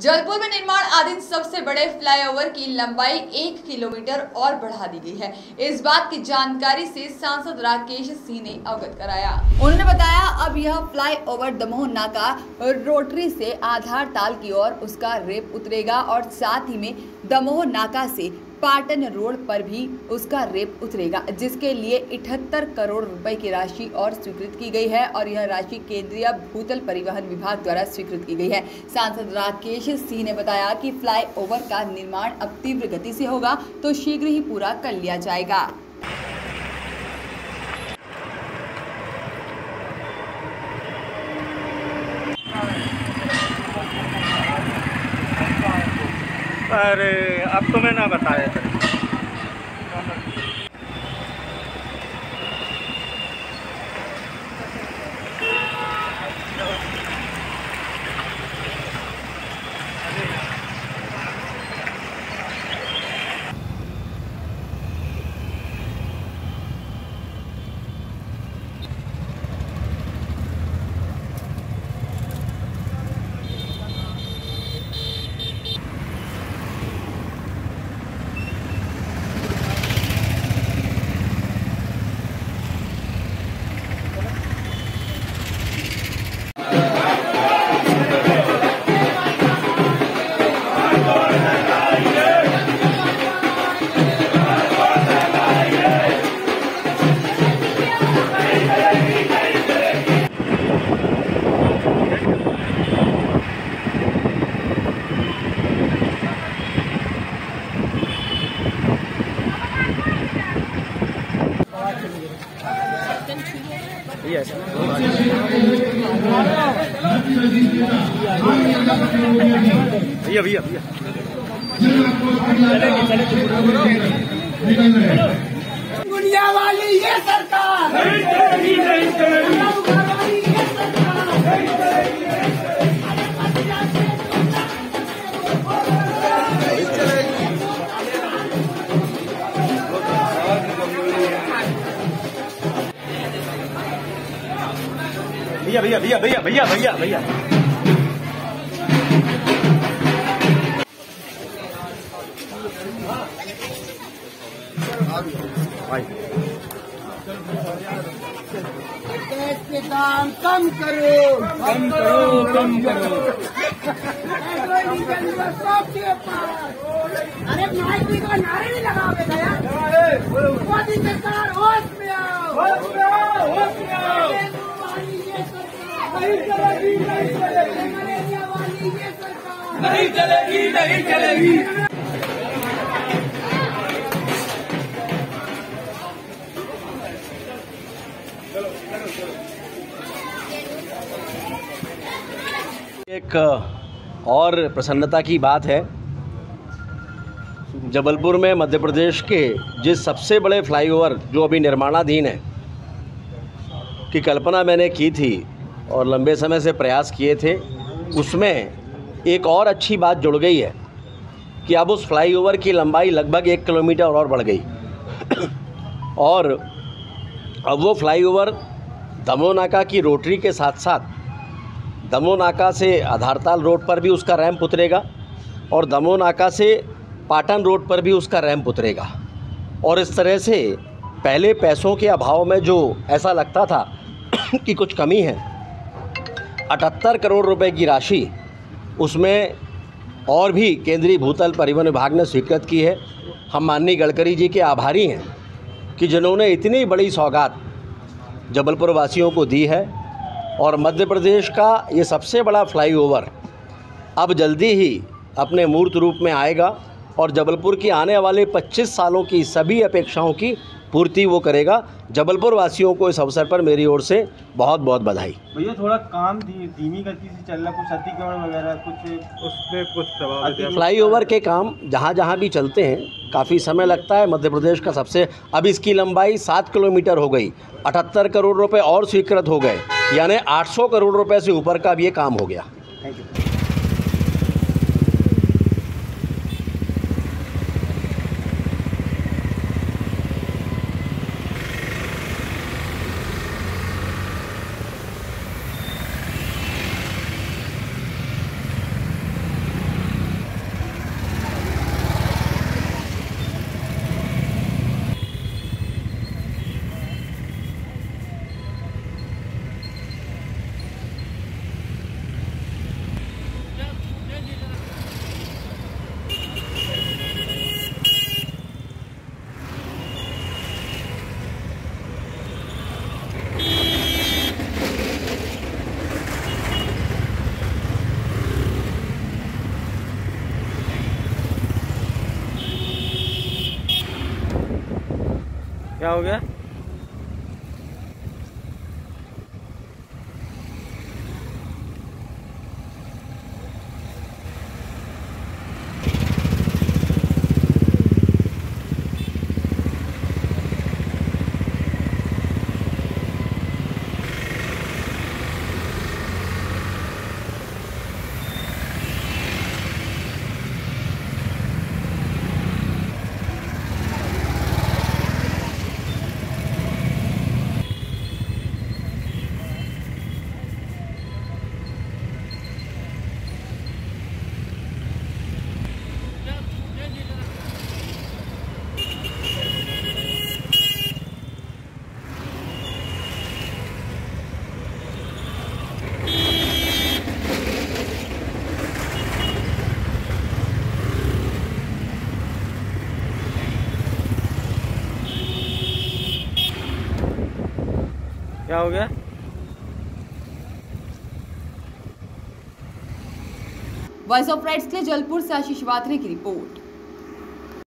जबलपुर में निर्माणाधीन सबसे बड़े फ्लाईओवर की लंबाई 1 किलोमीटर और बढ़ा दी गई है। इस बात की जानकारी से सांसद राकेश सिंह ने अवगत कराया। उन्होंने बताया अब यह फ्लाईओवर दमोह नाका रोटरी से आधार ताल की ओर उसका रेप उतरेगा और साथ ही में दमोह नाका से पाटन रोड पर भी उसका रेप उतरेगा, जिसके लिए 78 करोड़ रुपए की राशि और स्वीकृत की गई है और यह राशि केंद्रीय भूतल परिवहन विभाग द्वारा स्वीकृत की गई है। सांसद राकेश सिंह ने बताया कि फ्लाईओवर का निर्माण अब तीव्र गति से होगा तो शीघ्र ही पूरा कर लिया जाएगा। अरे अब तुम्हें ना बताया था। भैया दुनिया वाली ये सरकार भैया गैस के दाम कम करो। अरे माइक का नारे नहीं लगाओगे दया। मोदी सरकार होश में आओ। नहीं चलेगी। एक और प्रसन्नता की बात है, जबलपुर में मध्य प्रदेश के जिस सबसे बड़े फ्लाईओवर जो अभी निर्माणाधीन है की कल्पना मैंने की थी और लंबे समय से प्रयास किए थे, उसमें एक और अच्छी बात जुड़ गई है कि अब उस फ्लाईओवर की लंबाई लगभग 1 किलोमीटर और बढ़ गई और अब वो फ्लाईओवर दमोह नाका की रोटरी के साथ साथ दमोह नाका से आधारताल रोड पर भी उसका रैंप उतरेगा और दमोह नाका से पाटन रोड पर भी उसका रैंप उतरेगा। और इस तरह से पहले पैसों के अभाव में जो ऐसा लगता था कि कुछ कमी है, 78 करोड़ रुपए की राशि उसमें और भी केंद्रीय भूतल परिवहन विभाग ने स्वीकृत की है। हम माननीय गडकरी जी के आभारी हैं कि जिन्होंने इतनी बड़ी सौगात जबलपुर वासियों को दी है और मध्य प्रदेश का ये सबसे बड़ा फ्लाईओवर अब जल्दी ही अपने मूर्त रूप में आएगा और जबलपुर की आने वाले 25 सालों की सभी अपेक्षाओं की पूर्ति वो करेगा। जबलपुर वासियों को इस अवसर पर मेरी ओर से बहुत बहुत बधाई। भैया थोड़ा काम धीमी गति से चल रहा, कुछ अतिक्रमण वगैरह कुछ उसमें कुछ प्रभाव। फ्लाईओवर के काम जहाँ भी चलते हैं काफ़ी समय लगता है। मध्य प्रदेश का सबसे, अब इसकी लंबाई 7 किलोमीटर हो गई, 78 करोड़ रुपए और स्वीकृत हो गए, यानी 800 करोड़ रुपए से ऊपर का भी ये काम हो गया। Thank you. क्या हो गया? क्या हो गया? वॉइस ऑफ राइट्स के लिए जलपुर से आशीष वात्रे की रिपोर्ट।